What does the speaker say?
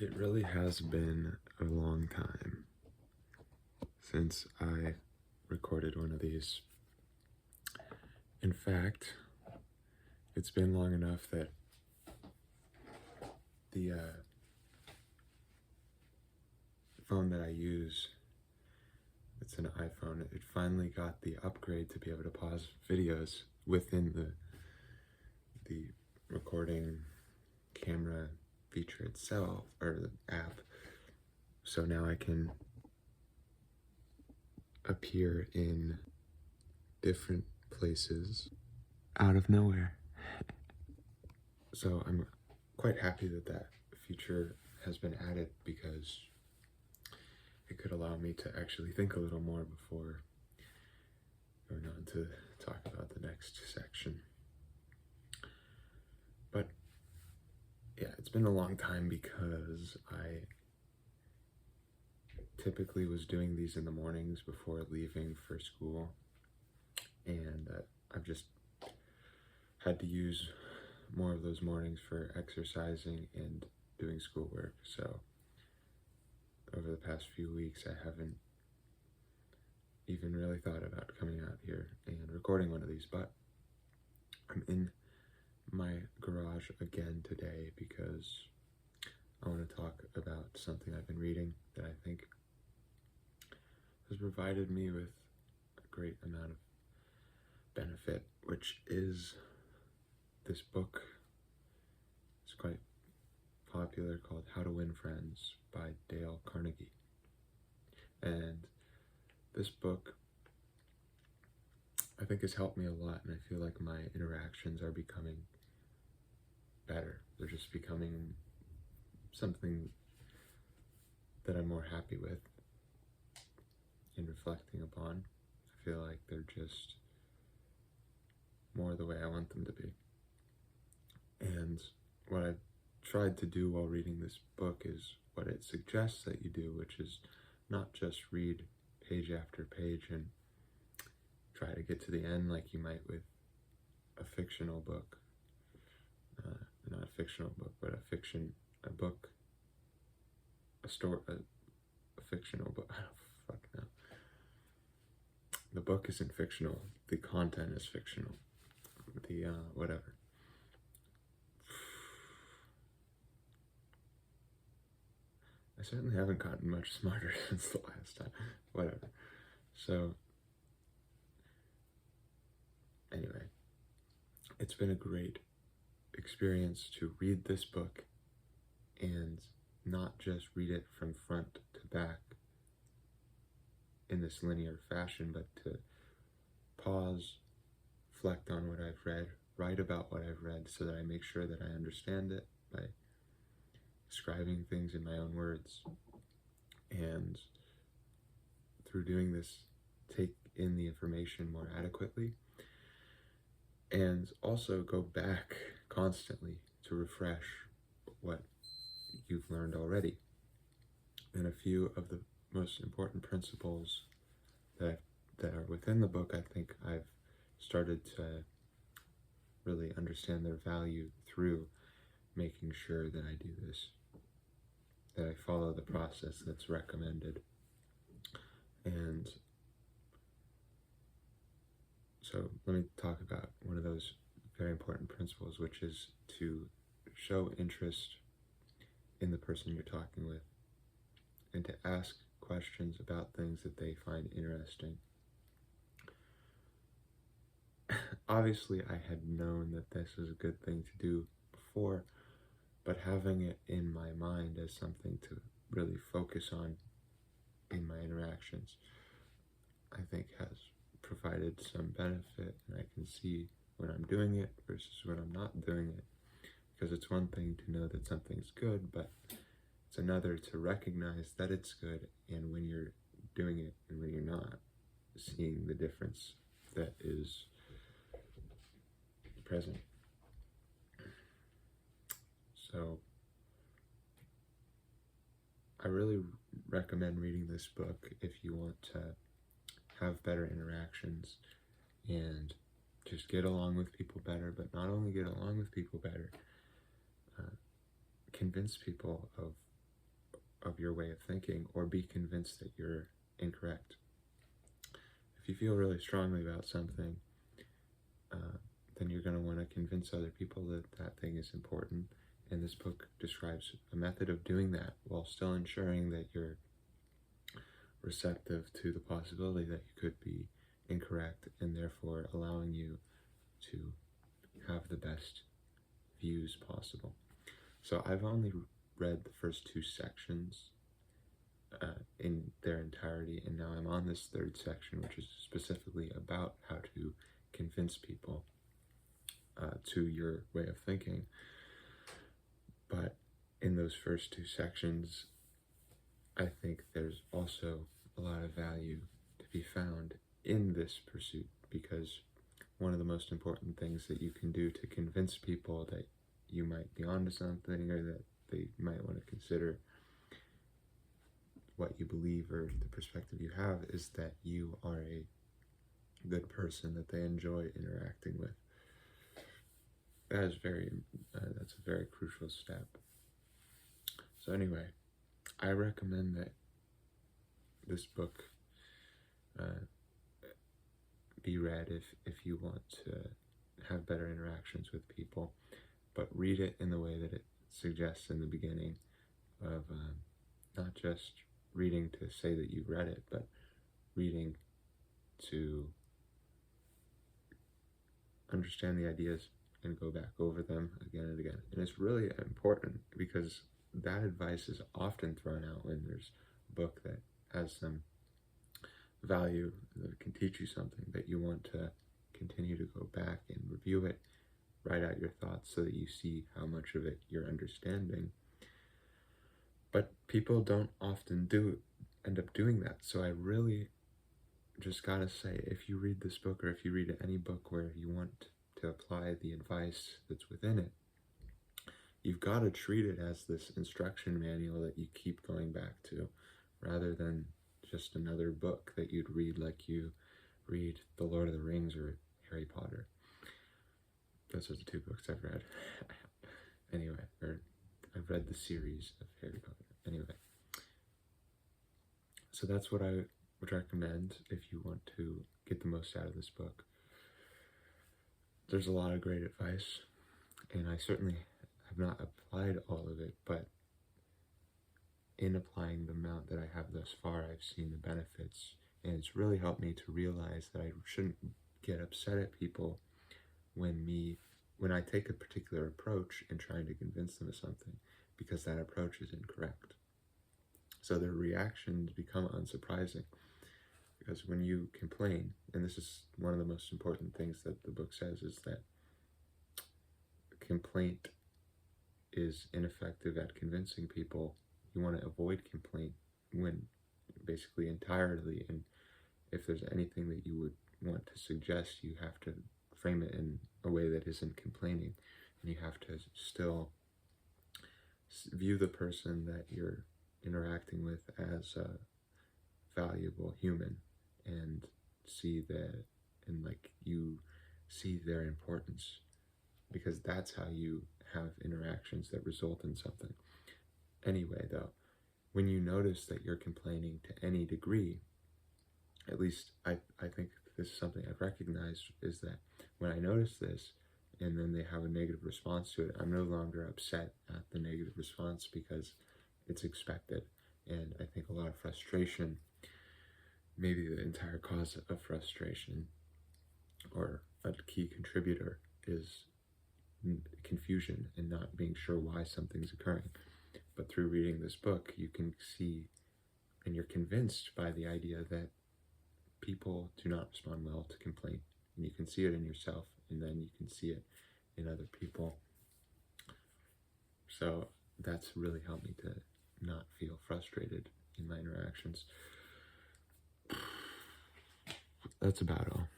It really has been a long time since I recorded one of these. In fact, it's been long enough that the phone that I use, it's an iPhone, it finally got the upgrade to be able to pause videos within the recording camera feature itself, or the app. So now I can appear in different places out of nowhere. So I'm quite happy that that feature has been added, because it could allow me to actually think a little more before going on to talk about the next section. But yeah, it's been a long time because I typically was doing these in the mornings before leaving for school, and I've just had to use more of those mornings for exercising and doing schoolwork. So over the past few weeks, I haven't even really thought about coming out here and recording one of these, but I'm in my garage again today because I want to talk about something I've been reading that I think has provided me with a great amount of benefit, which is this book. It's quite popular, called How to Win Friends by Dale Carnegie. And this book, I think, has helped me a lot, and I feel like my interactions are becoming better. They're just becoming something that I'm more happy with in reflecting upon. I feel like they're just more the way I want them to be. And what I've tried to do while reading this book is what it suggests that you do, which is not just read page after page and try to get to the end like you might with a fictional book. Not a fictional book, but a fictional book. Fuck no. The book isn't fictional. The content is fictional. Whatever. I certainly haven't gotten much smarter since the last time. Whatever. So, anyway, it's been a great experience to read this book and not just read it from front to back in this linear fashion, but to pause, reflect on what I've read, write about what I've read so that I make sure that I understand it by describing things in my own words. And through doing this, take in the information more adequately, and also go back constantly to refresh what you've learned already. And a few of the most important principles that are within the book, I think I've started to really understand their value through making sure that I do this, that I follow the process that's recommended. And so let me talk about one of those very important principles, which is to show interest in the person you're talking with and to ask questions about things that they find interesting. Obviously, I had known that this was a good thing to do before, but having it in my mind as something to really focus on in my interactions, I think has provided some benefit, and I can see when I'm doing it versus when I'm not doing it. Because it's one thing to know that something's good, but it's another to recognize that it's good, and when you're doing it and when you're not, seeing the difference that is present. So I really recommend reading this book if you want to have better interactions and just get along with people better, but not only get along with people better, convince people of of your way of thinking or be convinced that you're incorrect. If you feel really strongly about something, then you're going to want to convince other people that that thing is important. And this book describes a method of doing that while still ensuring that you're receptive to the possibility that you could be incorrect, and therefore allowing you to have the best views possible. So I've only read the first 2 sections in their entirety, and now I'm on this 3rd section, which is specifically about how to convince people to your way of thinking. But in those first 2 sections, I think there's also a lot of value to be found in this pursuit, because one of the most important things that you can do to convince people that you might be onto something, or that they might want to consider what you believe or the perspective you have, is that you are a good person that they enjoy interacting with. That's a very crucial step. So anyway, I recommend that this book be read if you want to have better interactions with people, but read it in the way that it suggests in the beginning, of not just reading to say that you've read it, but reading to understand the ideas and go back over them again and again. And it's really important, because that advice is often thrown out when there's a book that has some value, that can teach you something, that you want to continue to go back and review it, write out your thoughts so that you see how much of it you're understanding. But people don't often end up doing that. So I really just gotta say, if you read this book, or if you read any book where you want to apply the advice that's within it, you've got to treat it as this instruction manual that you keep going back to, rather than just another book that you'd read like you read The Lord of the Rings or Harry Potter. Those are the 2 books I've read. Anyway, or I've read the series of Harry Potter. Anyway, so that's what I would recommend if you want to get the most out of this book. There's a lot of great advice, and I certainly have not applied all of it, but in applying the amount that I have thus far, I've seen the benefits, and it's really helped me to realize that I shouldn't get upset at people when I take a particular approach in trying to convince them of something, because that approach is incorrect. So their reactions become unsurprising, because when you complain, and this is one of the most important things that the book says, is that complaint is ineffective at convincing people. You want to avoid complaint when basically entirely, and if there's anything that you would want to suggest, you have to frame it in a way that isn't complaining, and you have to still view the person that you're interacting with as a valuable human, and see that, and like you see their importance, because that's how you have interactions that result in something. Anyway, though, when you notice that you're complaining to any degree, at least I think this is something I've recognized, is that when I notice this and then they have a negative response to it, I'm no longer upset at the negative response, because it's expected. And I think a lot of frustration, maybe the entire cause of frustration, or a key contributor, is confusion and not being sure why something's occurring. But through reading this book, you can see, and you're convinced by the idea that people do not respond well to complaint, and you can see it in yourself, and then you can see it in other people. So that's really helped me to not feel frustrated in my interactions. That's about all.